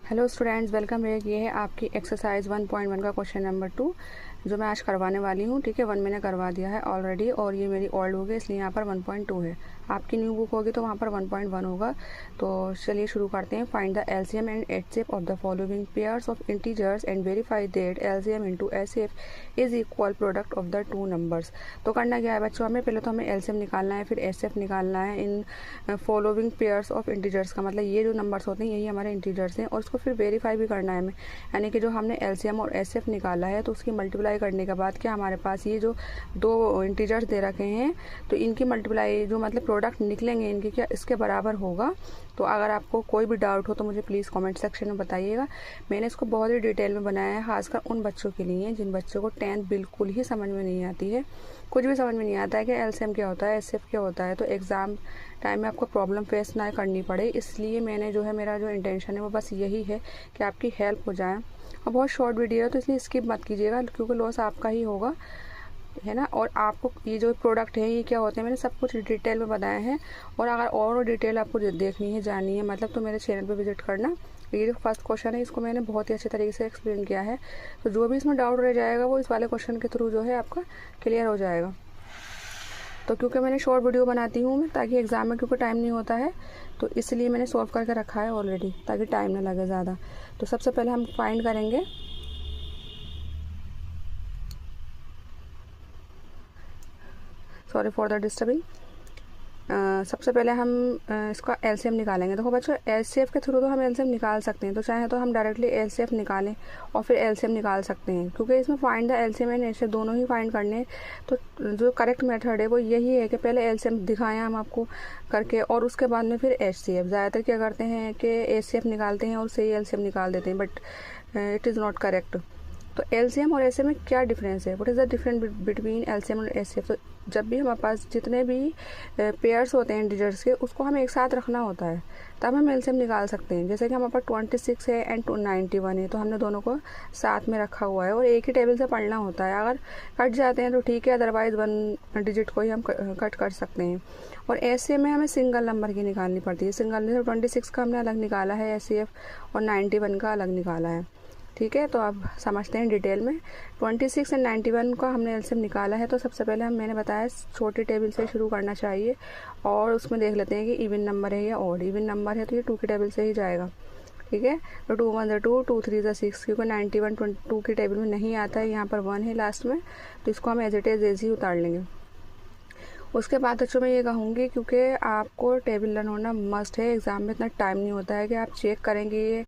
Hello students, welcome back. ये है आपकी एक्सरसाइज 1.1 का क्वेश्चन नंबर 2 जो मैं आज करवाने वाली हूँ। ठीक है, 1 मैंने करवा दिया है ऑलरेडी और ये मेरी ओल्ड बुक है इसलिए यहाँ पर 1.2 है। आपकी न्यू बुक होगी तो वहाँ पर 1.1 होगा। तो चलिए शुरू करते हैं। Find the LCM and HCF of the following pairs of integers and verify that LCM into HCF is equal product of the two numbers. तो करना क्या है बच्चों, हमें पहले तो हमें एलसीएम निकालना है, फिर एचसीएफ निकालना है in following pairs of integers का मतलब ये जो नंबर्स होते हैं यही हमारे इंटीजर्स हैं, और उसको फिर वेरीफाई भी करना है हमें। यानी कि जो हमने एलसीएम और एचसीएफ निकाला है तो उसकी मल्टीप्लाई करने के बाद क्या हमारे पास ये जो दो इंटीजर्स दे रखे हैं तो इनकी मल्टीप्लाई जो मतलब प्रोडक्ट निकलेंगे इनके क्या इसके बराबर होगा। तो अगर आपको कोई भी डाउट हो तो मुझे प्लीज़ कमेंट सेक्शन में बताइएगा। मैंने इसको बहुत ही डिटेल में बनाया है, खासकर उन बच्चों के लिए जिन बच्चों को 10th बिल्कुल ही समझ में नहीं आती है, कुछ भी समझ में नहीं आता है कि एलसीएम क्या होता है, एचसीएफ क्या होता है, तो एग्ज़ाम टाइम में आपको प्रॉब्लम फेस ना करनी पड़े। इसलिए मैंने जो है मेरा जो इंटेंशन है वो बस यही है कि आपकी हेल्प हो जाए। और बहुत शॉर्ट वीडियो है तो इसलिए स्किप मत कीजिएगा क्योंकि लॉस आपका ही होगा, है ना। और आपको ये जो प्रोडक्ट है ये क्या होते हैं मैंने सब कुछ डिटेल में बताया है। और अगर और डिटेल आपको देखनी है जाननी है मतलब तो मेरे चैनल पे विजिट करना। ये जो फर्स्ट क्वेश्चन है इसको मैंने बहुत ही अच्छे तरीके से एक्सप्लेन किया है, तो जो भी इसमें डाउट रह जाएगा वो इस वाले क्वेश्चन के थ्रू जो है आपका क्लियर हो जाएगा। तो क्योंकि मैंने शॉर्ट वीडियो बनाती हूँ मैं ताकि एग्ज़ाम में क्योंकि टाइम नहीं होता है तो इसलिए मैंने सॉल्व करके रखा है ऑलरेडी ताकि टाइम ना लगे ज़्यादा। तो सबसे पहले हम फाइंड करेंगे सॉरी फॉर द डिस्टर्बिंग। सबसे पहले हम इसका एलसीएम निकालेंगे। देखो बच्चों, एचसीएफ के थ्रू तो हम एलसीएम निकाल सकते हैं, तो चाहे तो हम डायरेक्टली एलसीएफ निकालें और फिर एलसीएम निकाल सकते हैं क्योंकि इसमें find the LCM and HCF दोनों ही फाइंड करने हैं। तो जो करेक्ट मेथड है वो यही है कि पहले एलसीएम दिखाएं हम आपको करके और उसके बाद में फिर एचसीएफ। ज़्यादातर क्या करते हैं कि एचसीएफ निकालते हैं और सही एलसीएम निकाल देते हैं, but it is not correct. तो एलसीएम और एचसीएफ में क्या डिफरेंस है, what is the difference between LCM और एचसीएफ। तो जब भी हमारे पास जितने भी पेयर्स होते हैं इंटीजर्स के उसको हमें एक साथ रखना होता है तब हम एलसीएम निकाल सकते हैं। जैसे कि हमारे पास 26 है एंड 91 है तो हमने दोनों को साथ में रखा हुआ है और एक ही टेबल से पढ़ना होता है। अगर कट जाते हैं तो ठीक है, अदरवाइज 1 डिजिट को ही हम कट कर सकते हैं। और एचसीएफ में हमें सिंगल नंबर की निकालनी पड़ती है। सिंगल जैसे 26 का हमने अलग निकाला है एचसीएफ और 91 का अलग निकाला है। ठीक है, तो अब समझते हैं डिटेल में। 26 एंड 91 का हमने एलसीएम निकाला है तो सबसे पहले मैंने बताया छोटे टेबल से शुरू करना चाहिए और उसमें देख लेते हैं कि इवन नंबर है या ऑड। इवन नंबर है तो ये 2 के टेबल से ही जाएगा। ठीक है, तो 2 1 ज़ा 2, 2 3 ज़ा 6 क्योंकि 91 2 के टेबल में नहीं आता है, यहाँ पर 1 है लास्ट में, तो इसको हम एज इट इज़ ही उतार लेंगे। उसके बाद बच्चों मैं ये कहूँगी क्योंकि आपको टेबल लर्न होना मस्ट है, एग्ज़ाम में इतना टाइम नहीं होता है कि आप चेक करेंगे ये